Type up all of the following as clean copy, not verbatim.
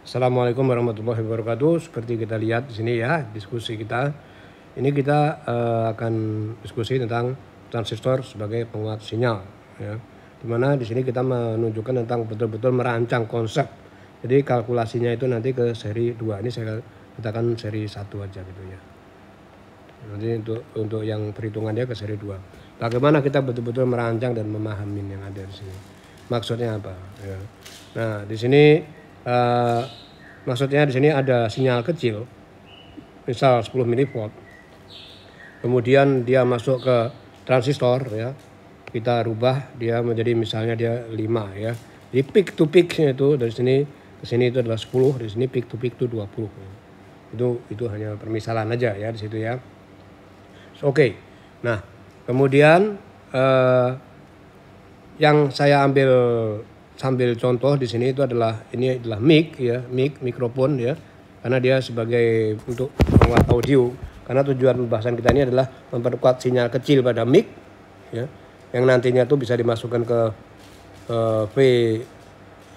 Assalamualaikum warahmatullahi wabarakatuh. Seperti kita lihat di sini ya, diskusi kita. Ini kita akan diskusi tentang transistor sebagai penguat sinyal ya. Dimana di sini kita menunjukkan tentang betul-betul merancang konsep. Jadi kalkulasinya itu nanti ke seri 2. Ini saya katakan seri 1 aja gitu ya. Nanti untuk yang perhitungannya ke seri 2. Bagaimana kita betul-betul merancang dan memahami yang ada di sini. Maksudnya apa ya. Nah, di sini maksudnya di sini ada sinyal kecil, misal 10 mV. Kemudian dia masuk ke transistor ya. Kita rubah dia menjadi misalnya dia 5 ya. Jadi peak to peak-nya itu dari sini ke sini itu adalah 10, dari sini peak to peak itu 20. Itu hanya permisalan aja ya di situ ya. Oke. Nah, kemudian yang saya ambil sambil contoh di sini itu adalah ini adalah mic ya, mikrofon ya. Karena dia sebagai untuk penguat audio. Karena tujuan pembahasan kita ini adalah memperkuat sinyal kecil pada mic ya, yang nantinya tuh bisa dimasukkan ke V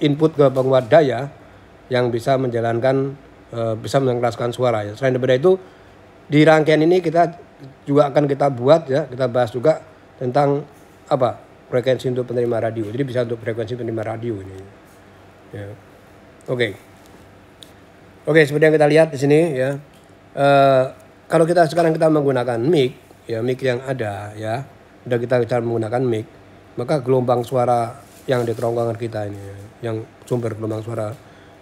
input ke penguat daya yang bisa menjalankan bisa mengeraskan suara ya. Selain daripada itu di rangkaian ini kita juga akan kita buat ya, kita bahas juga tentang apa? Frekuensi untuk penerima radio. Jadi bisa untuk frekuensi penerima radio ini. Ya. Oke, seperti yang kita lihat di sini ya. Kalau kita sekarang kita menggunakan mic, ya mic yang ada ya, udah kita cara menggunakan mic, maka gelombang suara yang di kerongkongan kita ini, yang sumber gelombang suara,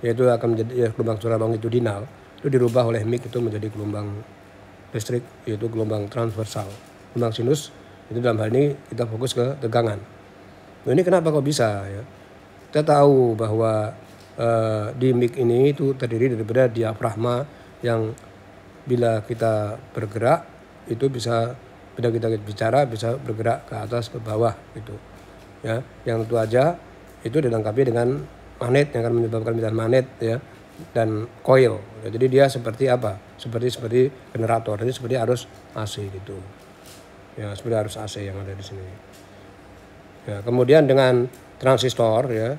yaitu akan menjadi gelombang suara longitudinal, itu dirubah oleh mic itu menjadi gelombang listrik, yaitu gelombang transversal, gelombang sinus. Itu dalam hal ini kita fokus ke tegangan. Nah, ini kenapa kok bisa ya? Kita tahu bahwa di mic ini itu terdiri daripada diafragma yang bila kita bergerak itu bisa, bila kita bicara bisa bergerak ke atas ke bawah gitu. Ya, yang tentu aja itu dilengkapi dengan magnet yang akan menyebabkan medan magnet ya, dan coil. Ya, jadi dia seperti apa? Seperti generator, jadi seperti arus AC gitu. Ya, seperti arus AC yang ada di sini. Ya, kemudian dengan transistor ya,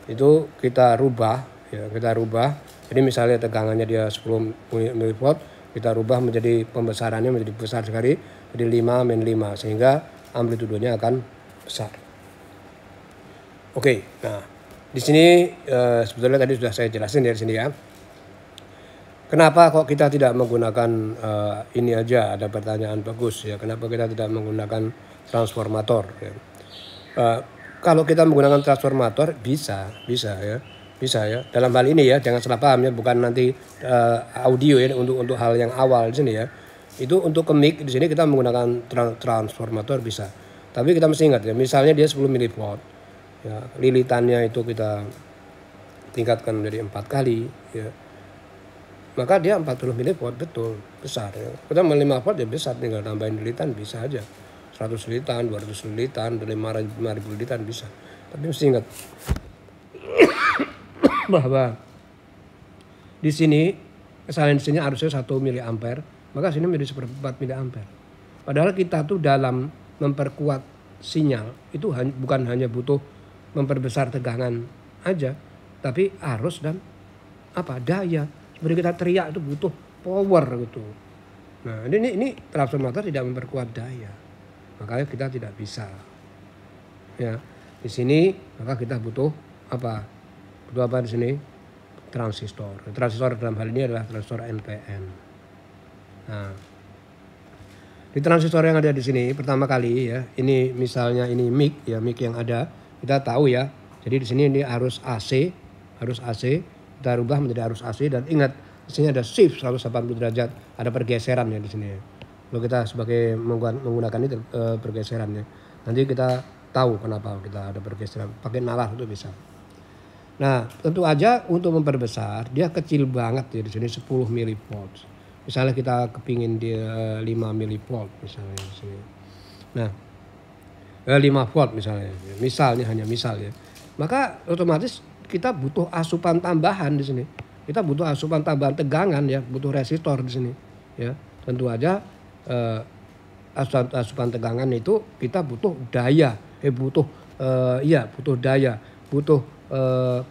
itu kita rubah ya, Jadi misalnya tegangannya dia 10 mV, kita rubah menjadi pembesarannya menjadi besar sekali, jadi 5-5 sehingga amplitudenya akan besar. Oke, nah di sini sebetulnya tadi sudah saya jelasin dari sini ya. Kenapa kok kita tidak menggunakan ini aja? Ada pertanyaan bagus ya. Kenapa kita tidak menggunakan transformator? Ya. Kalau kita menggunakan transformator bisa ya. Dalam hal ini ya, jangan salah paham ya. Bukan nanti audio ya untuk hal yang awal di sini ya. Itu untuk ke mic di sini kita menggunakan transformator bisa. Tapi kita mesti ingat ya. Misalnya dia 10 mV. Ya, lilitannya itu kita tingkatkan menjadi 4 kali ya. Maka dia 40 mV betul besar ya. Kita mau 5 volt ya besar, tinggal tambahin lilitan bisa aja. 100 lilitan, 200 lilitan, 5.000 lilitan bisa. Tapi mesti ingat bahwa di sini kesalahan di sini harusnya 1 mA, maka sini menjadi 1/4 mA. Padahal kita tuh dalam memperkuat sinyal itu bukan hanya butuh memperbesar tegangan aja, tapi arus dan daya. Seperti kita teriak itu butuh power gitu. Nah, ini transformator tidak memperkuat daya. Makanya kita tidak bisa. Ya, di sini maka kita butuh apa? Butuh apa di sini? Transistor. Transistor dalam hal ini adalah transistor NPN. Nah, di transistor yang ada di sini pertama kali ya, ini misalnya ini mic ya, mic yang ada, kita tahu ya. Jadi di sini ini arus AC. Kita rubah menjadi arus AC, dan ingat di sini ada shift 180 derajat, ada pergeseran ya di sini. Kalau kita sebagai menggunakan ini pergeseran ya. Nanti kita tahu kenapa kita ada pergeseran. Pakai nalar itu bisa. Nah, tentu aja untuk memperbesar dia kecil banget ya di sini 10 mV. Misalnya kita kepingin dia 5 mV misalnya di sini. Nah, 5 volt misalnya. Hanya misal ya. Maka otomatis kita butuh asupan tambahan di sini. Kita butuh asupan tambahan tegangan ya, butuh resistor di sini. Ya, tentu aja asupan tegangan itu kita butuh daya, butuh daya, butuh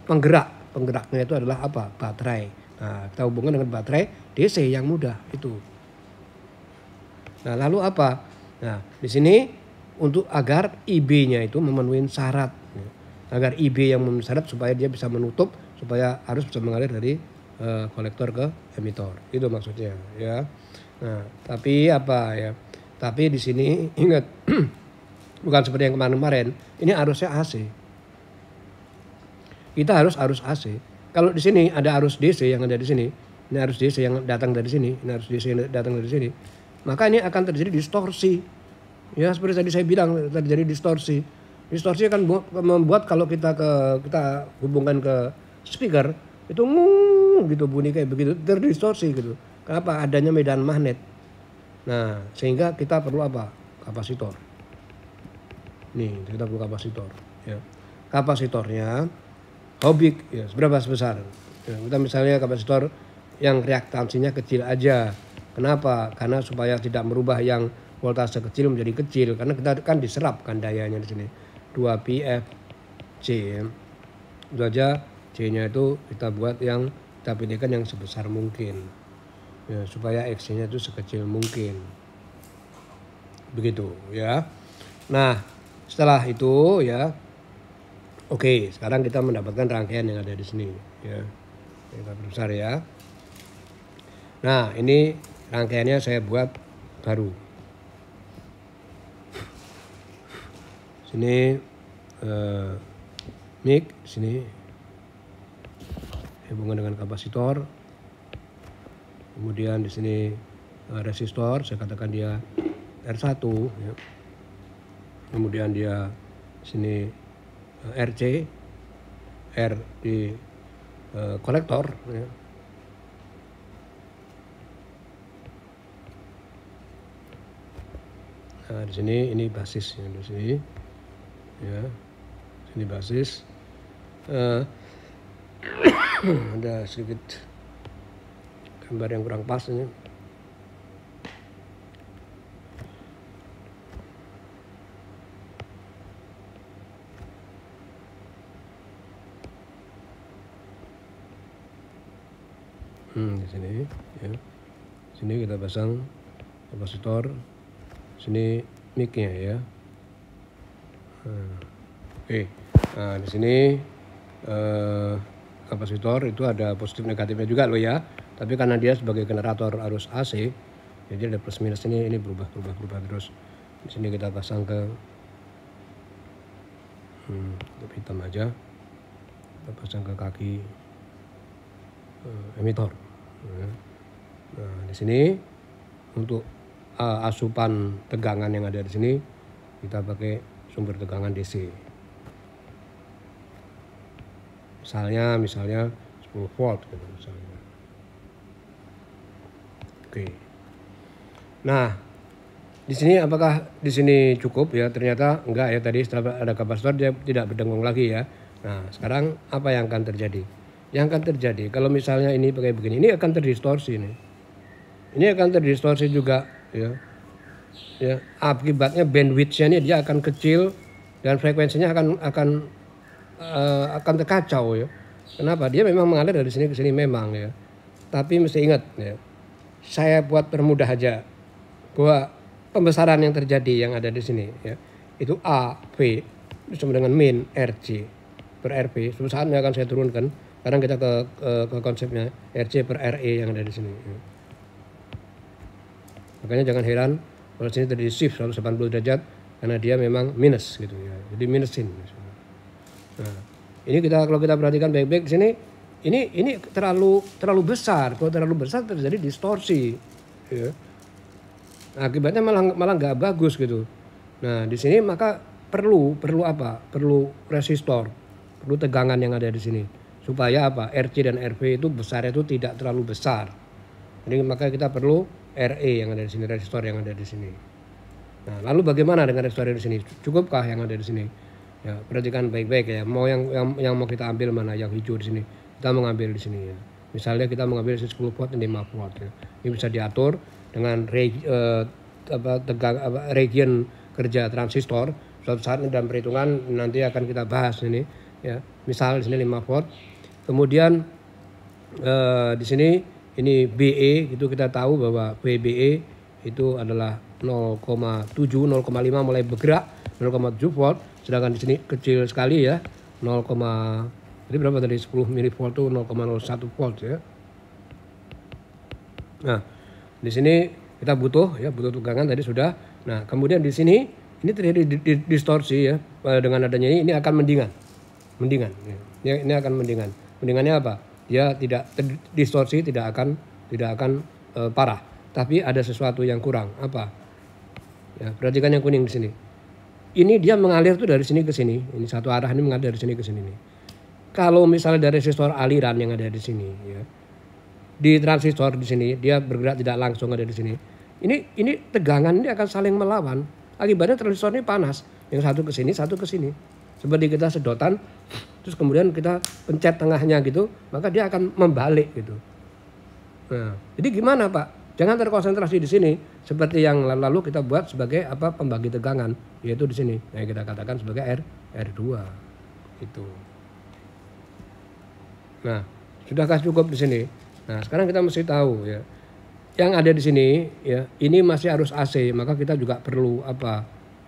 penggerak penggeraknya itu adalah apa? Baterai. Nah, kita hubungkan dengan baterai DC yang mudah itu. Nah, lalu apa? Nah, di sini untuk agar IB-nya itu memenuhi syarat. Agar IB yang memenuhi syarat supaya dia bisa menutup, supaya arus bisa mengalir dari kolektor ke emitor. Itu maksudnya ya. Nah, tapi apa ya? Tapi di sini ingat bukan seperti yang kemarin-kemarin. Ini arusnya AC. Kita harus arus AC. Kalau di sini ada arus DC yang ada di sini, ini arus DC yang datang dari sini, ini arus DC yang datang dari sini, maka ini akan terjadi distorsi. Ya seperti tadi saya bilang terjadi distorsi. Distorsi akan membuat kalau kita hubungkan ke speaker itu gitu bunyi kayak begitu, terdistorsi gitu. Kenapa? Adanya medan magnet. Nah, sehingga kita perlu apa? Kapasitor. Nih, kita perlu kapasitor ya. Kapasitornya hobik ya, seberapa besar? Ya, kita misalnya kapasitor yang reaktansinya kecil aja. Kenapa? Karena supaya tidak merubah yang voltase kecil menjadi kecil, karena kita kan diserap kan dayanya di sini. 2πfC ya. Itu aja C-nya itu kita buat yang kita pilihkan yang sebesar mungkin. Ya, supaya X-nya itu sekecil mungkin. Begitu ya. Nah, setelah itu ya oke, sekarang kita mendapatkan rangkaian yang ada di sini ya. Kita besar ya. Nah, ini rangkaiannya saya buat baru. Sini mic, sini hubungan dengan kapasitor. Kemudian di sini resistor, saya katakan dia R1 ya. Kemudian dia sini RC, R di kolektor ya. Nah, di sini ini basis ya, di sini ya. Sini basis. Ada sedikit gambar yang kurang pas ini. Di sini ya. Sini kita pasang kapasitor. Sini mic-nya ya. Oke. Nah, di sini kapasitor itu ada positif negatifnya juga loh ya. Tapi karena dia sebagai generator arus AC, jadi ada plus minus ini berubah terus. Di sini kita pasang ke hitam aja. Kita pasang ke kaki emitor. Nah, di sini untuk asupan tegangan yang ada di sini kita pakai sumber tegangan DC. Misalnya 10 volt gitu misalnya. Oke. Nah, di sini apakah di sini cukup ya? Ternyata enggak ya, tadi setelah ada kapasitor dia tidak berdengung lagi ya. Nah, sekarang apa yang akan terjadi? Yang akan terjadi kalau misalnya ini pakai begini, ini akan terdistorsi nih. Ini akan terdistorsi juga ya. Ya, akibatnya bandwidth-nya ini dia akan kecil dan frekuensinya akan terkacau ya. Kenapa? Dia memang mengalir dari sini ke sini memang ya. Tapi mesti ingat ya. Saya buat permudah aja bahwa pembesaran yang terjadi yang ada di sini ya. Itu A, V sama dengan min RC per RP. Suatu saatnya akan saya turunkan. Sekarang kita ke konsepnya RC per RE yang ada di sini. Ya. Makanya jangan heran kalau sini terjadi shift 180 derajat karena dia memang minus gitu ya. Jadi minusin. Nah, ini kalau kita perhatikan baik-baik di sini, ini terlalu besar. Kalau terlalu besar terjadi distorsi. Ya. Nah, akibatnya malah nggak bagus gitu. Nah, di sini maka perlu apa? Perlu resistor, perlu tegangan yang ada di sini supaya apa? RC dan RV itu besarnya itu tidak terlalu besar. Jadi maka kita perlu RE yang ada di sini, resistor yang ada di sini. Nah, lalu bagaimana dengan resistor di sini? Cukupkah yang ada di sini? Ya, perhatikan baik-baik ya. Mau yang mau kita ambil mana? Yang hijau di sini. Kita mengambil di sini ya. Misalnya kita mengambil 10 volt dan 5 volt ya. Ini bisa diatur dengan region kerja transistor. Suatu saat dalam perhitungan nanti akan kita bahas ini ya. Misal di sini 5 volt. Kemudian di sini ini BE itu kita tahu bahwa BBE itu adalah 0,7, 0,5 mulai bergerak 0,7 volt, sedangkan di sini kecil sekali ya 0, jadi berapa tadi 10 milivolt itu 0,01 volt ya. Nah, di sini kita butuh tegangan tadi sudah. Nah, kemudian di sini ini terjadi distorsi ya, dengan adanya ini akan mendingan. Ini akan mendingan. Mendingannya apa? Dia tidak distorsi, tidak akan parah. Tapi ada sesuatu yang kurang. Apa? Ya, perhatikan yang kuning di sini. Ini dia mengalir tuh dari sini ke sini. Ini satu arah ini mengalir dari sini ke sini nih. Kalau misalnya dari resistor aliran yang ada di sini ya. Di transistor di sini dia bergerak tidak langsung ada di sini. Ini tegangan ini akan saling melawan. Akibatnya transistor ini panas. Yang satu ke sini, satu ke sini. Seperti kita sedotan, terus kemudian kita pencet tengahnya gitu, maka dia akan membalik gitu. Nah, jadi gimana Pak? Jangan terkonsentrasi di sini. Seperti yang lalu kita buat sebagai pembagi tegangan, yaitu di sini. Yang kita katakan sebagai R2. Itu. Nah, sudahkah cukup di sini? Nah, sekarang kita mesti tahu ya. Yang ada di sini ya, ini masih arus AC, maka kita juga perlu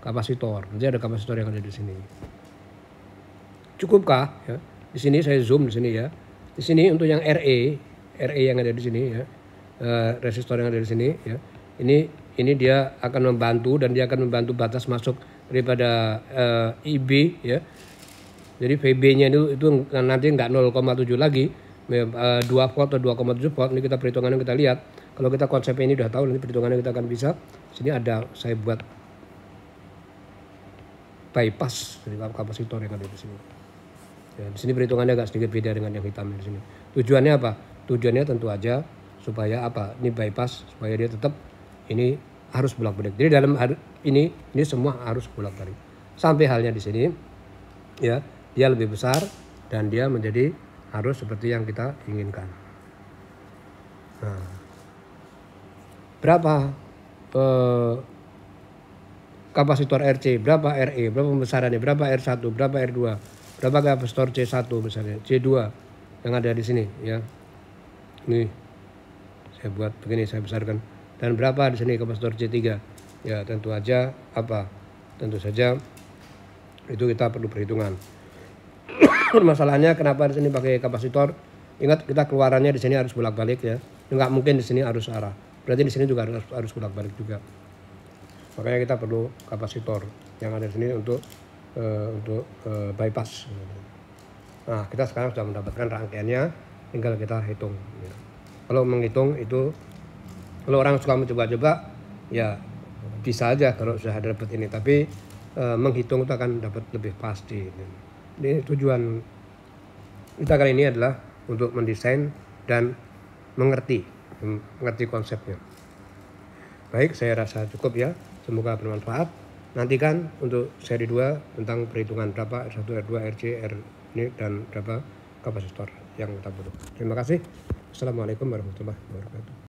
kapasitor. Nanti ada kapasitor yang ada di sini. Cukupkah ya? Di sini saya zoom di sini ya. Di sini untuk yang RE yang ada di sini ya. Resistor yang ada di sini ya. Ini dia akan membantu dan dia akan membantu batas masuk daripada IB ya. Jadi VB-nya itu nanti enggak 0,7 lagi. 2 volt atau 2,7 volt. Ini kita perhitungannya kita lihat. Kalau kita konsepnya ini udah tahu, nanti perhitungannya kita akan bisa. Sini ada saya buat bypass dari kapasitor yang ada di sini. Ya, di sini perhitungannya agak sedikit beda dengan yang hitam di sini. Tujuannya apa? Tujuannya tentu aja supaya ini bypass supaya dia tetap ini harus bolak-balik. Jadi dalam ini semua harus bolak-balik. Sampai halnya di sini ya, dia lebih besar dan dia menjadi harus seperti yang kita inginkan. Nah, berapa kapasitor RC, berapa RE, berapa pembesarannya, berapa R1, berapa R2, berapa kapasitor C1 misalnya, C2 yang ada di sini ya. Nih saya buat begini, saya besarkan. Dan berapa di sini kapasitor C3? Ya, tentu aja tentu saja itu kita perlu perhitungan. Masalahnya kenapa di sini pakai kapasitor? Ingat, kita keluarannya di sini harus bolak-balik ya. Enggak mungkin di sini arus arah. Berarti di sini juga harus bolak-balik juga. Makanya kita perlu kapasitor yang ada di sini untuk bypass. Nah, kita sekarang sudah mendapatkan rangkaiannya, tinggal kita hitung. Kalau menghitung itu, kalau orang suka mencoba-coba, ya bisa aja kalau sudah dapat ini. Tapi menghitung itu akan dapat lebih pasti. Ini tujuan kita kali ini adalah untuk mendesain dan mengerti konsepnya. Baik, saya rasa cukup ya. Semoga bermanfaat. Nantikan untuk seri 2 tentang perhitungan berapa R1, R2, RC, R ini dan berapa kapasitor yang kita butuh. Terima kasih. Assalamualaikum warahmatullahi wabarakatuh.